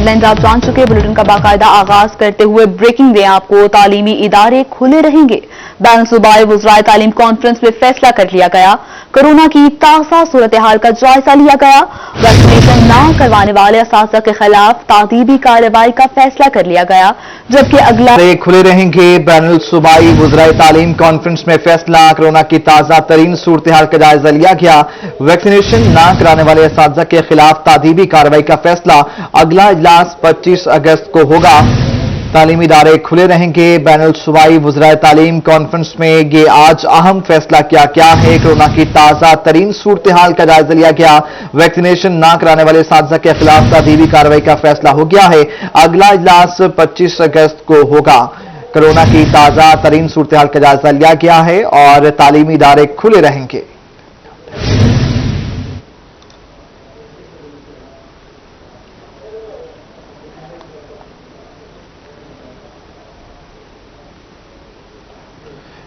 Headlines आप जान चुके। बुलेटिन का बाकायदा आगाज करते हुए ब्रेकिंग दें आपको। तालीमी इदारे खुले रहेंगे। बैन सूबाई वज़राए तालीम कॉन्फ्रेंस में फैसला कर लिया गया। कोरोना की ताज़ा सूरत हाल का जायजा लिया गया। वैक्सीनेशन न करवाने वाले असातिज़ा के खिलाफ तादीबी कार्रवाई का फैसला कर लिया गया, जबकि अगला खुले रहेंगे। बैनुल सूबाई वज़राए तालीम कॉन्फ्रेंस में फैसला। कोरोना की ताज़ा तरीन सूरत हाल का जायजा लिया गया। वैक्सीनेशन न कराने वाले असातिज़ा के खिलाफ तादीबी कार्रवाई का फैसला। अगला इजलास 25 अगस्त को होगा। तालीमी इदारे खुले रहेंगे। बैनुल सूबाई वज़राए तालीम कॉन्फ्रेंस में ये आज अहम फैसला किया गया है। कोरोना की ताज़ा तरीन सूरत हाल का जायजा लिया गया। वैक्सीनेशन न कराने वाले असातिज़ा के खिलाफ तादीबी कार्रवाई का फैसला हो गया है। अगला इजलास 25 अगस्त को होगा। कोरोना की ताज़ा तरीन सूरत हाल का जायजा लिया गया है और तालीमी इदारे खुले रहेंगे।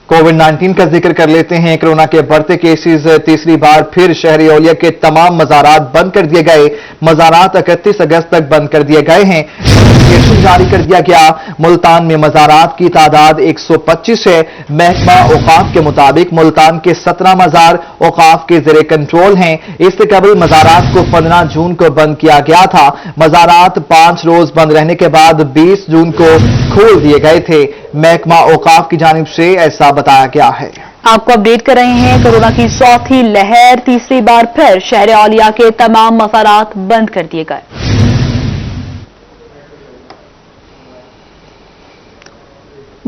कोविड-19 का जिक्र कर लेते हैं। कोरोना के बढ़ते केसेस तीसरी बार फिर शहरी औलिया के तमाम मज़ारात बंद कर दिए गए। मज़ारात 31 अगस्त तक बंद कर दिए गए हैं। नोटिफिकेशन जारी कर दिया गया। मुल्तान में मज़ारात की तादाद 125 है। महकमा औकाफ के मुताबिक मुल्तान के 17 मज़ार औकाफ के ज़ेरे कंट्रोल हैं। इससे कबल मज़ारात को 15 जून को बंद किया गया था। मज़ारात 5 रोज बंद रहने के बाद 20 जून को खोल दिए गए थे। महकमा औकाफ की जानिब से ऐसा बताया गया है। आपको अपडेट कर रहे हैं। कोरोना की चौथी लहर तीसरी बार फिर शहर औलिया के तमाम मज़ारात बंद कर दिए गए।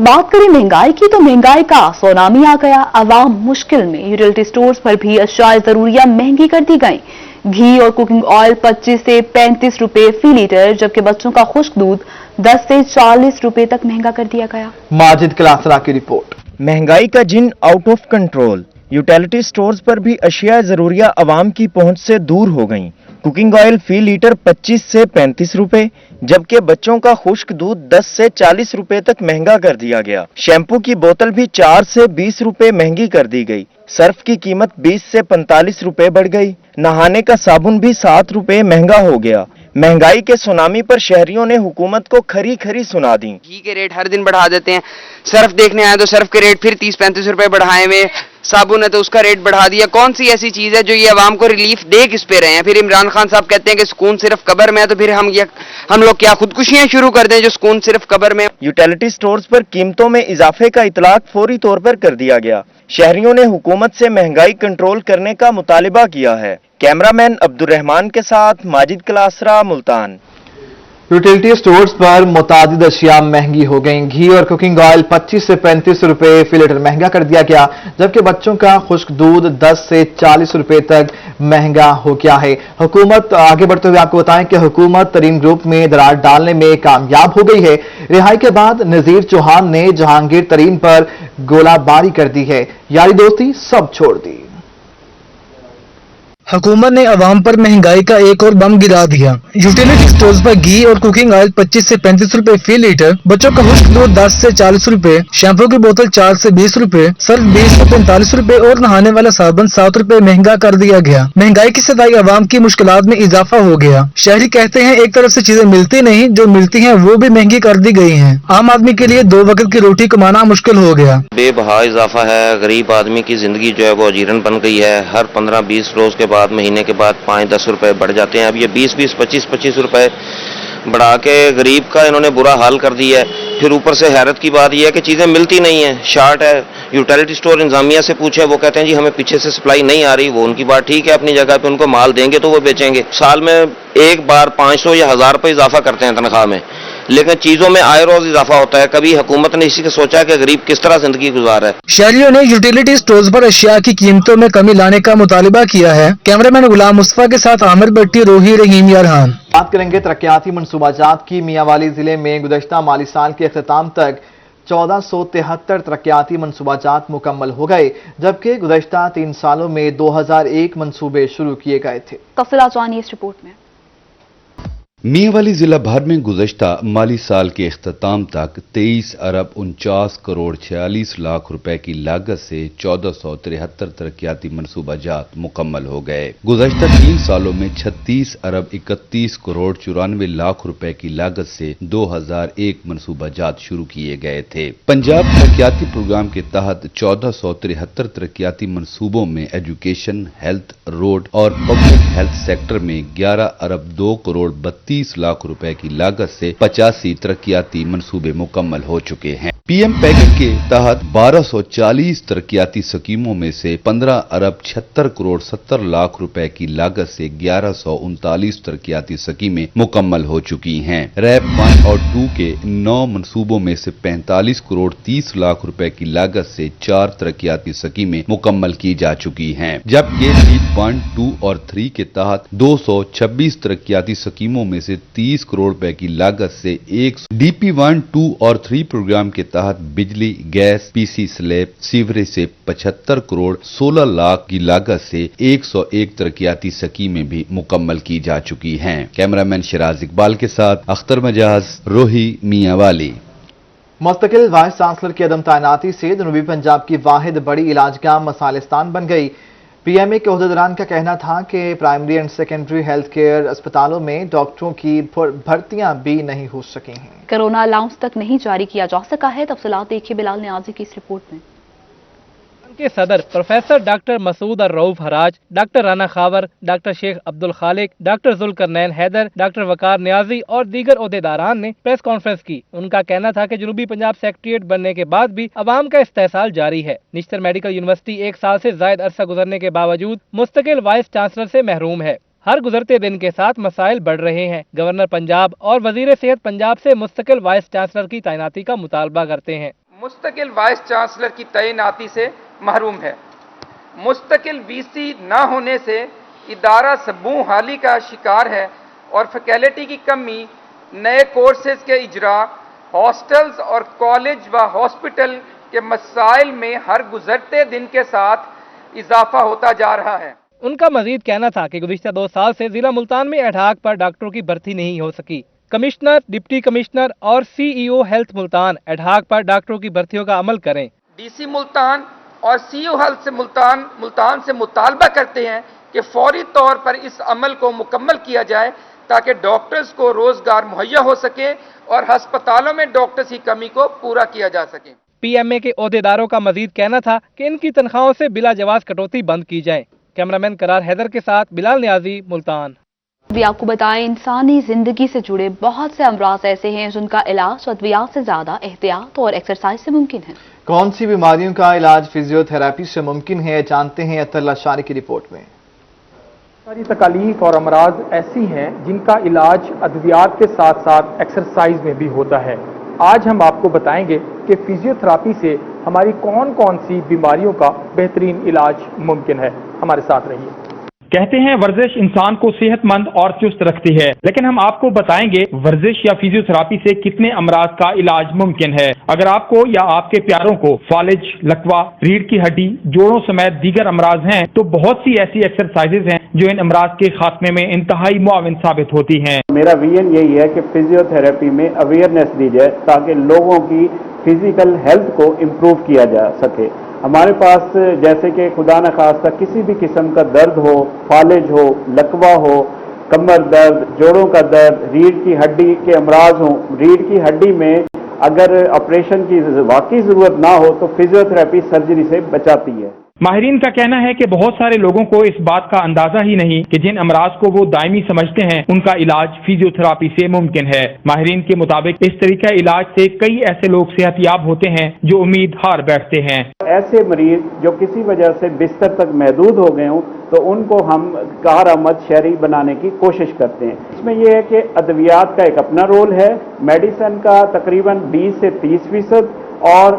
बात करें महंगाई की तो महंगाई का सुनामी आ गया। अवाम मुश्किल में। यूटिलिटी स्टोर्स पर भी अशियाए जरूरिया महंगी कर दी गई। घी और कुकिंग ऑयल 25 से 35 रुपए फी लीटर, जबकि बच्चों का खुश्क दूध 10 से 40 रुपए तक महंगा कर दिया गया। माजिद कलासरा की रिपोर्ट। महंगाई का जिन out of control. Utility stores पर भी अशिया जरूरिया आवाम की पहुंच से दूर हो गईं। कुकिंग ऑयल फी लीटर 25 से 35 रुपए, जबकि बच्चों का खुश्क दूध 10 से 40 रुपए तक महंगा कर दिया गया। शैम्पू की बोतल भी 4 से 20 रुपए महंगी कर दी गई। सर्फ की कीमत 20 से 45 रुपए बढ़ गई। नहाने का साबुन भी 7 रुपए महंगा हो गया। महंगाई के सुनामी पर शहरियों ने हुकूमत को खरी खरी सुना दी। घी के रेट हर दिन बढ़ा देते हैं। सर्फ देखने आए तो सर्फ के रेट फिर 30-35 रुपए बढ़ाए हुए। साबुन है तो उसका रेट बढ़ा दिया। कौन सी ऐसी चीज है जो ये आवाम को रिलीफ दे किस पे रहे हैं? फिर इमरान खान साहब कहते हैं कि सुकून सिर्फ कब्र में है, तो फिर हम लोग क्या खुदकुशियां शुरू कर दें जो सुकून सिर्फ कब्र में। यूटिलिटी स्टोर्स पर कीमतों में इजाफे का इतलाक फौरी तौर पर कर दिया गया। शहरियों ने हुकूमत से महंगाई कंट्रोल करने का मुतालिबा किया है। कैमरामैन अब्दुर्रहमान के साथ माजिद कलासरा, मुल्तान। यूटिलिटी स्टोर्स पर मुतादिद अशिया महंगी हो गई। घी और कुकिंग ऑयल 25 से 35 रुपए फी लीटर महंगा कर दिया गया, जबकि बच्चों का खुश्क दूध 10 से 40 रुपए तक महंगा हो गया है। हुकूमत आगे बढ़ते हुए आपको बताएं कि हुकूमत तरीन ग्रुप में दरार डालने में कामयाब हो गई है। रिहाई के बाद नजीर चौहान ने जहांगीर तरीन पर गोलाबारी कर दी है। यारी दोस्ती सब छोड़ दी। हुकूमत ने अवाम पर महंगाई का एक और बम गिरा दिया। यूटिलिटी स्टोर्स पर घी और कुकिंग ऑयल 25 से 35 रुपए फी लीटर, बच्चों का खुश्क दूध 10 से 40 रुपए, शैम्पू की बोतल 4 से 20 रुपए, सर्फ 20 से 45 रुपए और नहाने वाला साबुन 7 रुपए महंगा कर दिया गया। महंगाई की सदाई अवाम की मुश्किलात में इजाफा हो गया। शहरी कहते हैं एक तरफ से चीजें मिलती नहीं, जो मिलती हैं वो भी महंगी कर दी गई हैं। आम आदमी के लिए 2 वक्त की रोटी कमाना मुश्किल हो गया। बेबहा इजाफा है। गरीब आदमी की जिंदगी जो है वो अजीरन बन गई है। हर 15-20 रोज के बाद, महीने के बाद 5-10 रुपए बढ़ जाते हैं। अब ये 20-20, 25-25 रुपए बढ़ा के गरीब का इन्होंने बुरा हाल कर दिया है। फिर ऊपर से हैरत की बात यह है कि चीजें मिलती नहीं है, शार्ट है। यूटिलिटी स्टोर इंतजामिया से पूछे, वो कहते हैं जी हमें पीछे से सप्लाई नहीं आ रही। वो उनकी बात ठीक है अपनी जगह पे, उनको माल देंगे तो वो बेचेंगे। साल में एक बार 500 या 1000 रुपए इजाफा करते हैं तनख्वाह में, लेकिन चीजों में आए रोज इजाफा होता है। कभी हुकूमत ने इसी का सोचा कि गरीब किस तरह जिंदगी गुजार है। शहरियों ने यूटिलिटी स्टोर्स पर अशिया की कीमतों में कमी लाने का मुतालिबा किया है। कैमरामैन गुलाम मुस्तफा के साथ आमिर भट्टी, रोही रहीम यारहान। बात करेंगे तरक्याती मनसूबाजात की। मियांवाली जिले में गुज़श्ता माली साल के अख्ताम तक 1473 तरक्याती मनसूबाजात मुकम्मल हो गए, जबकि गुज़श्ता 3 सालों में 2001 मनसूबे शुरू किए गए थे। तफसीलात जानिए इस रिपोर्ट में। मियांवाली जिला भर में गुज़श्ता माली साल के इख्तिताम तक 23 अरब 49 करोड़ 46 लाख रुपए की लागत से 1473 तरक्याती मनसूबाजात मुकम्मल हो गए। गुज़श्ता 3 सालों में 36 अरब 31 करोड़ 94 लाख रुपए की लागत से 2001 मनसूबाजात शुरू किए गए थे। पंजाब तरक्याती प्रोग्राम के तहत 1473 तरक्याती मनसूबों में एजुकेशन, हेल्थ, रोड और पब्लिक हेल्थ सेक्टर में 11 अरब 2 करोड़ 32 लाख रुपए की लागत से 85 तरक्याती मंसूबे मुकम्मल हो चुके हैं। पीएम पैकेज के तहत 1240 तरक्याती स्कीमों में से 15 अरब 76 करोड़ 70 लाख रुपए की लागत से 1139 तरक्याती स्कीमें मुकम्मल हो चुकी हैं। रैप 1 और 2 के 9 मंसूबों में से 45 करोड़ 30 लाख रुपए की लागत से 4 तरक्याती स्कीमें मुकम्मल की जा चुकी हैं, जबकि लीड 1, 2 और 3 के तहत 226 तरक्याती स्कीमों में से 30 करोड़ रुपए की लागत से 1 डीपी 1, 2 और 3 प्रोग्राम के तहत बिजली, गैस, पीसी स्लैब, सीवरेज से 75 करोड़ 16 लाख की लागत से 101 तरक्याती स्कीमें भी मुकम्मल की जा चुकी हैं। कैमरामैन शिराज इकबाल के साथ अख्तर मजाज, रोही, मियांवाली। मुस्तकिल वाइस चांसलर की अदम तैनाती से जनूबी पंजाब की वाहिद बड़ी इलाजगाह मसालिस्तान बन गई। पीएमए के ओहदेदारान का कहना था कि primary and secondary health care अस्पतालों में डॉक्टरों की भर्तियां भी नहीं हो सकी हैं। कोरोना अलाउंस तक नहीं जारी किया जा सका है। तफसीलात देखिए बिलाल नियाजी की इस रिपोर्ट में। के सदर professor doctor Masood Rauf Haraj, doctor Rana Khawar, doctor Sheikh Abdul Khaliq, doctor Zulqarnain Haider, doctor Waqar Niazi और दीगर ओहदेदारान ने प्रेस कॉन्फ्रेंस की। उनका कहना था कि जनूबी पंजाब सेक्रेटेरिएट बनने के बाद भी अवाम का इस्तेहसाल जारी है। निश्तर मेडिकल यूनिवर्सिटी 1 साल से जायद अरसा गुजरने के बावजूद मुस्तकिल वाइस चांसलर से महरूम है। हर गुजरते दिन के साथ मसाइल बढ़ रहे हैं। गवर्नर पंजाब और वजीर सेहत पंजाब से मुस्तकिल वाइस चांसलर की तैनाती का मुतालबा करते हैं। मुस्तकिल वाइस चांसलर की तैनाती से महरूम है। मुस्तकिल वीसी न होने से इदारा सबू हाली का शिकार है और फैकल्टी की कमी, नए कोर्सेज के इजरा, हॉस्टल्स और कॉलेज व हॉस्पिटल के मसाइल में हर गुजरते दिन के साथ इजाफा होता जा रहा है। उनका मजीद कहना था कि गुज़िश्ता 2 साल से जिला मुल्तान में एडहाक पर डॉक्टरों की भर्ती नहीं हो सकी। कमिश्नर, डिप्टी कमिश्नर और सीईओ हेल्थ मुल्तान एडहाक पर डॉक्टरों की भर्तियों का अमल करें। डीसी मुल्तान और सीईओ हेल्थ से मुल्तान से मुतालबा करते हैं कि फौरी तौर पर इस अमल को मुकम्मल किया जाए ताकि डॉक्टर्स को रोजगार मुहैया हो सके और अस्पतालों में डॉक्टर्स की कमी को पूरा किया जा सके। पीएमए के ओहदेदारों का मजीद कहना था कि इनकी तनख्वाहों से बिला जवाज कटौती बंद की जाए। कैमरामैन करार हैदर के साथ बिलाल नियाजी, मुल्तान। भी आपको बताएं, इंसानी जिंदगी से जुड़े बहुत से अमराज ऐसे हैं जिनका इलाज अद्वियात से ज्यादा एहतियात और एक्सरसाइज से मुमकिन है। कौन सी बीमारियों का इलाज फिजियोथेरेपी से मुमकिन है, जानते हैं अतल्ला शारी की रिपोर्ट में। सारी तकालीफ और अमराज ऐसी हैं जिनका इलाज अद्वियात के साथ साथ एक्सरसाइज में भी होता है। आज हम आपको बताएंगे कि फिजियोथेरेपी से हमारी कौन कौन सी बीमारियों का बेहतरीन इलाज मुमकिन है। हमारे साथ रहिए। कहते हैं वर्जिश इंसान को सेहतमंद और चुस्त रखती है, लेकिन हम आपको बताएंगे वर्जिश या फिजियोथेरेपी से कितने अमराज का इलाज मुमकिन है। अगर आपको या आपके प्यारों को फालिज, लकवा, रीढ़ की हड्डी, जोड़ों समेत दीगर अमराज हैं तो बहुत सी ऐसी एक्सरसाइजेज हैं जो इन अमराज के खात्मे में इंतहाई मुआविन साबित होती हैं। मेरा विजन यही है कि फिजियोथेरेपी में अवेयरनेस दी जाए ताकि लोगों की फिजिकल हेल्थ को इम्प्रूव किया जा सके। हमारे पास जैसे कि खुदा न खास्ता किसी भी किस्म का दर्द हो, फालिज हो, लकवा हो, कमर दर्द, जोड़ों का दर्द, रीढ़ की हड्डी के अमराज हो, रीढ़ की हड्डी में अगर ऑपरेशन की वाकई जरूरत ना हो तो फिजियोथेरेपी सर्जरी से बचाती है। माहिरीन का कहना है कि बहुत सारे लोगों को इस बात का अंदाजा ही नहीं कि जिन अमराज को वो दायमी समझते हैं उनका इलाज फिजियोथेरेपी से मुमकिन है। माहिरीन के मुताबिक इस तरीका इलाज से कई ऐसे लोग सेहतयाब होते हैं जो उम्मीद हार बैठते हैं। ऐसे मरीज जो किसी वजह से बिस्तर तक महदूद हो गए हों तो उनको हम कारआमद शहरी बनाने की कोशिश करते हैं। इसमें यह है कि अद्वियात का एक अपना रोल है, मेडिसिन का तकरीबन 20 से 30% और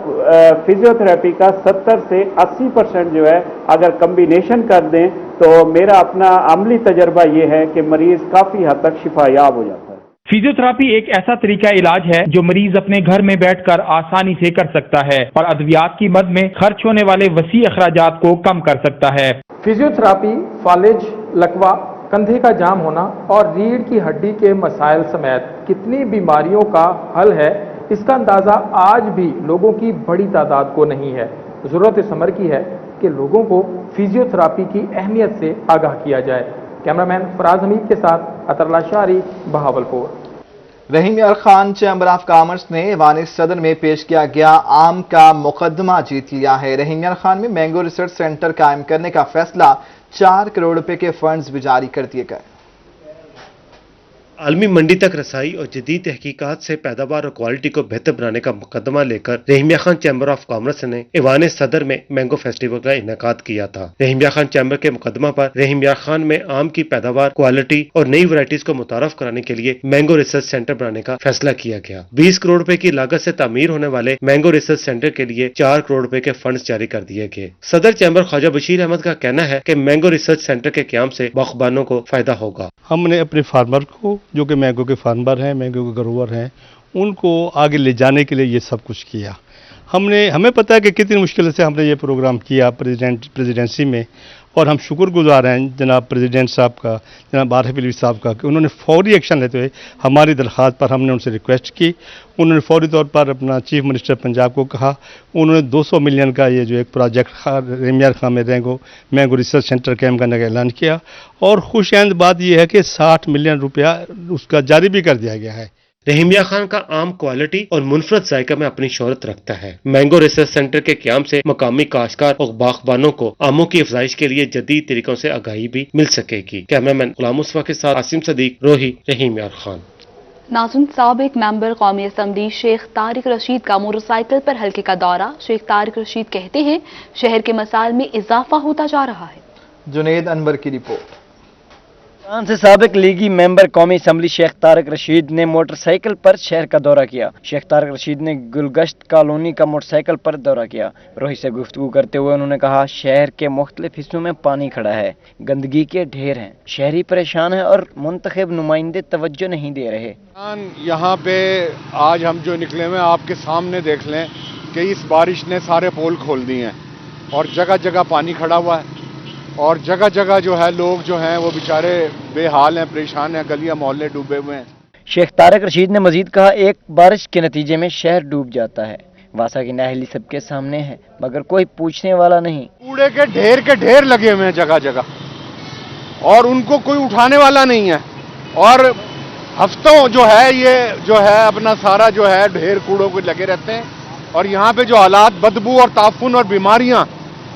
फिजियोथेरेपी का 70 से 80% जो है अगर कम्बिनेशन कर दें तो मेरा अपना अमली तजर्बा ये है कि मरीज काफी हद तक शिफायाब हो जाता है। फिजियोथेरेपी एक ऐसा तरीका इलाज है जो मरीज अपने घर में बैठकर आसानी से कर सकता है और अद्वियात की मद में खर्च होने वाले वसी अखराजात को कम कर सकता है। फिजियोथेरेपी फालिज, लकवा कंधे का जाम होना और रीढ़ की हड्डी के मसाइल समेत कितनी बीमारियों का हल है, इसका अंदाज़ा आज भी लोगों की बड़ी तादाद को नहीं है। ज़रूरत इस अमर की है कि लोगों को फिजियोथेरापी की अहमियत से आगाह किया जाए। कैमरामैन फराज हमीद के साथ अतरला शारी, बहावलपुर। रहीम यार खान चैम्बर ऑफ कॉमर्स ने ऐवान सदर में पेश किया गया आम का मुकदमा जीत लिया है। रहीम यार खान में मैंगो रिसर्च सेंटर कायम करने का फैसला 4 करोड़ रुपए के फंड्स भी जारी कर दिए गए। आलमी मंडी तक रसाई और जदीद तहकीकात से पैदावार और क्वालिटी को बेहतर बनाने का मुकदमा लेकर Rahimiya Khan chamber of commerce ने ऐवान सदर में मैंगो फेस्टिवल का इनेकाद किया था। रहीमिया खान चैम्बर के मुकदमा पर रहीमिया खान में आम की पैदावार, क्वालिटी और नई वैरायटीज को मुतारफ कराने के लिए मैंगो रिसर्च सेंटर बनाने का फैसला किया गया। 20 करोड़ रुपए की लागत से तामीर होने वाले मैंगो रिसर्च सेंटर के लिए 4 करोड़ रुपए के फंड जारी कर दिए गए। सदर चैम्बर ख्वाजा बशीर अहमद का कहना है कि मैंगो रिसर्च सेंटर के क्याम से बागबानों को फायदा होगा। हमने अपने फार्मर को, जो कि मैंगो के फार्मर हैं, मैंगो के ग्रोवर हैं, उनको आगे ले जाने के लिए ये सब कुछ किया। हमें पता है कि कितनी मुश्किल से हमने ये प्रोग्राम किया प्रेसिडेंसी में, और हम शुक्रगुजार हैं जनाब प्रेसिडेंट साहब का, जनाब आरिफ अलवी साहब का, कि उन्होंने फौरी एक्शन लेते हुए हमारी दरख्वास्त पर हमने उनसे रिक्वेस्ट की। उन्होंने फौरी तौर पर अपना चीफ मिनिस्टर पंजाब को कहा। उन्होंने 200 मिलियन का ये जो एक प्रोजेक्ट रहीमिया खान में मैंगो रिसर्च सेंटर कायम करने का ऐलान किया, और खुशआइंद बात यह है कि 60 मिलियन रुपया उसका जारी भी कर दिया गया है। रहीमिया खान का आम क्वालिटी और मुनफरद जायका में अपनी शोहरत रखता है। मैंगो रिसर्च सेंटर के क्याम से मकामी काश्तकार और बागबानों को आमों की अफजाइश के लिए जदीद तरीकों से आगाही भी मिल सकेगी। कैमरामैन गुलाम मुस्तफा के साथ आसिम सदीक, रोही, रहीमिया खान। नाज़रीन, साबिक मेंबर कौमी असम्बली शेख तारिक रशीद का मोटरसाइकिल पर हल्के का दौरा। शेख तारिक रशीद कहते हैं शहर के मसाइल में इजाफा होता जा रहा है। जुनेद अनवर की रिपोर्ट। से साबिक लीगी मेंबर कौमी असम्बली शेख तारिक रशीद ने मोटरसाइकिल पर शहर का दौरा किया। शेख तारिक रशीद ने गुलगश्त कॉलोनी का मोटरसाइकिल पर दौरा किया। रोही से गुफ्तगू करते हुए उन्होंने कहा, शहर के मुख्तलिफ हिस्सों में पानी खड़ा है, गंदगी के ढेर हैं, शहरी परेशान है और मुंतखब नुमाइंदे तवज्जो नहीं दे रहे। यहाँ पे आज हम जो निकले हुए आपके सामने देख लें कि इस बारिश ने सारे पोल खोल दिए हैं और जगह जगह पानी खड़ा हुआ है, और जगह जगह जो है लोग जो हैं वो बेचारे बेहाल हैं, परेशान हैं, गलियां मोहल्ले डूबे हुए हैं। शेख तारिक रशीद ने मजीद कहा, एक बारिश के नतीजे में शहर डूब जाता है। वासा की नाअहली सबके सामने है, मगर कोई पूछने वाला नहीं। कूड़े के ढेर लगे हुए हैं जगह जगह, और उनको कोई उठाने वाला नहीं है। और हफ्तों जो है ये जो है अपना सारा जो है ढेर कूड़ों को लगे रहते हैं, और यहाँ पे जो हालात, बदबू और ताफुन और बीमारियां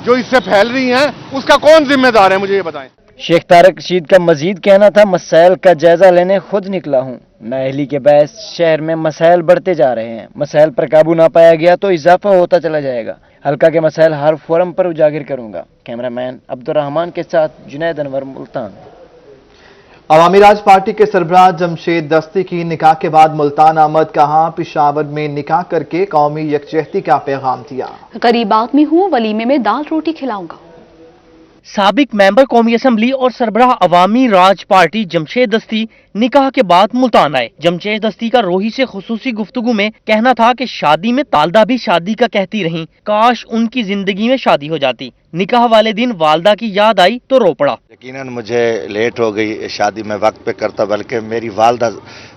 जो इससे फैल रही हैं, उसका कौन जिम्मेदार है, मुझे ये बताएं। शेख तारिक रशीद का मजीद कहना था, मसाइल का जायजा लेने खुद निकला हूँ। नाअहली के बायस शहर में मसाइल बढ़ते जा रहे हैं। मसाइल पर काबू ना पाया गया तो इजाफा होता चला जाएगा। हल्का के मसाइल हर फोरम पर उजागर करूंगा। कैमरामैन अब्दुर्रहमान के साथ जुनैद अनवर, मुल्तान। अवामी राज पार्टी के सरबराह जमशेद दस्ती की निकाह के बाद मुल्तान आमद, कहा पिशावर में निकाह करके कौमी यकजहती का पैगाम दिया। गरीब आदमी हूँ, वलीमे में दाल रोटी खिलाऊंगा। साबिक मेंबर कौमी असम्बली और सरबराह अवामी राज पार्टी जमशेद दस्ती निकाह के बाद मुल्तान आए। जमशेद दस्ती का रोही से खुसूसी गुफ्तगू में कहना था कि शादी में तालदा भी शादी का कहती रहीं, काश उनकी जिंदगी में शादी हो जाती। निकाह वाले दिन वालदा की याद आई तो रो पड़ा। यकीनन मुझे लेट हो गई, शादी में वक्त पे करता, बल्कि मेरी वालदा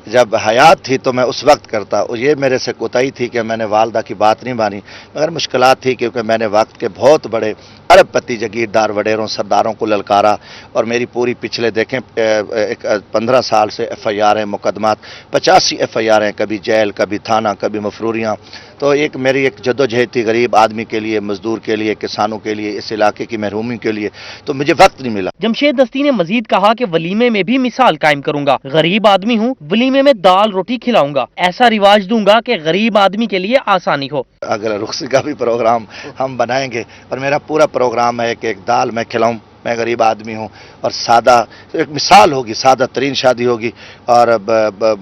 जब हयात थी तो मैं उस वक्त करता। और ये मेरे से कोताही थी कि मैंने वालदा की बात नहीं मानी, मगर मुश्किलात थी क्योंकि मैंने वक्त के बहुत बड़े अरबपति जगीरदार वडेरों सरदारों को ललकारा, और मेरी पूरी पिछले देखें 15 साल से FIR हैं, मुकदमात 85 FIR हैं, कभी जेल, कभी थाना, कभी मफरूरियाँ। तो एक मेरी एक जद्दोजहद थी गरीब आदमी के लिए, मजदूर के लिए, किसानों के लिए, इस इलाके की महरूमी के लिए, तो मुझे वक्त नहीं मिला। जमशेद दस्ती ने मजीद कहा कि वलीमे में भी मिसाल कायम करूंगा। गरीब आदमी हूँ, वलीमे में दाल रोटी खिलाऊंगा। ऐसा रिवाज दूंगा कि गरीब आदमी के लिए आसानी हो। अगर रुखसी का भी प्रोग्राम हम बनाएंगे, और मेरा पूरा प्रोग्राम है कि एक दाल मैं खिलाऊं, मैं गरीब आदमी हूं, और सादा एक मिसाल होगी, सादा तरीन शादी होगी, और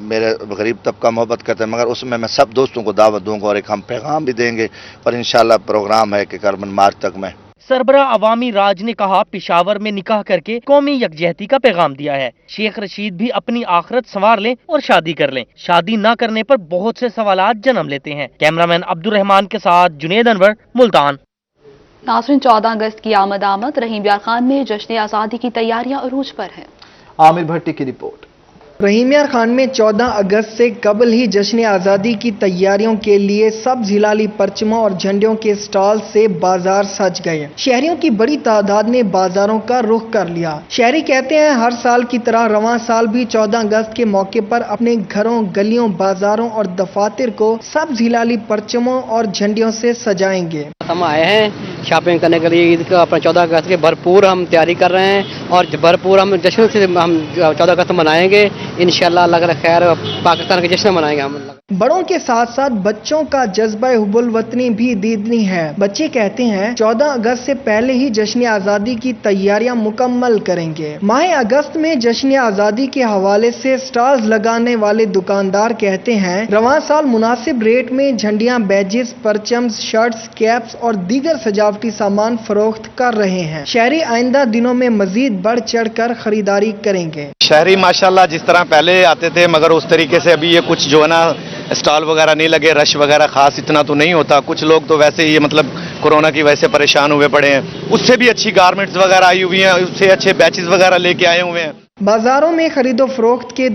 मेरे गरीब तबका मोहब्बत करते हैं, मगर उसमें मैं सब दोस्तों को दावत दूंगा और एक हम पैगाम भी देंगे, और इंशाल्लाह प्रोग्राम है कि करबन मार्च तक मैं। सरबराह अवामी राज ने कहा, पिशावर में निकाह करके कौमी यकजहती का पैगाम दिया है। शेख रशीद भी अपनी आखिरत संवार लें और शादी कर लें। शादी न करने पर बहुत से सवालात जन्म लेते हैं। कैमरामैन अब्दुर्रहमान के साथ जुनैद अनवर, मुल्तान। नाज़रीन, 14 अगस्त की आमद रहीम यार खान में जश्न आज़ादी की तैयारियां अरूज पर हैं। आमिर भट्टी की रिपोर्ट। रहीम यार खान में 14 अगस्त से कबल ही जश्न आज़ादी की तैयारियों के लिए सब जिलाली परचमों और झंडियों के स्टॉल से बाजार सज गए। शहरियों की बड़ी तादाद ने बाजारों का रुख कर लिया। शहरी कहते हैं हर साल की तरह रवां साल भी 14 अगस्त के मौके पर अपने घरों, गलियों, बाजारों और दफातर को सब जिलाली परचमों और झंडियों से सजाएंगे। हम आए हैं शॉपिंग करने के लिए ईद का अपना 14 अगस्त के भरपूर हम तैयारी कर रहे हैं और भरपूर हम जश्न से हम 14 अगस्त मनाएंगे इंशाल्लाह। अल्लाह का खैर पाकिस्तान के जश्न मनाएंगे हम। बड़ों के साथ साथ बच्चों का जज्बा हुब्बुल वतनी भी दीदनी है। बच्चे कहते हैं 14 अगस्त से पहले ही जश्न आज़ादी की तैयारियां मुकम्मल करेंगे। माह अगस्त में जश्न आज़ादी के हवाले से स्टॉल्स लगाने वाले दुकानदार कहते हैं रवां साल मुनासिब रेट में झंडियां, बैजेस, परचम्स, शर्ट्स, कैप्स और दीगर सजावटी सामान फरोख्त कर रहे हैं। शहरी आइंदा दिनों में मजीद बढ़ चढ़ कर खरीदारी करेंगे। शहरी माशाल्लाह जिस तरह पहले आते थे मगर उस तरीके से अभी ये कुछ जो है ना स्टॉल वगैरह नहीं लगे, रश वगैरह खास इतना तो नहीं होता। कुछ लोग तो वैसे ही मतलब कोरोना की वजह से परेशान हुए पड़े हैं। उससे भी अच्छी गारमेंट्स वगैरह आई हुई हैं, उससे अच्छे बैचेस वगैरह लेके आए हुए हैं। बाजारों में खरीदो फरोख्त के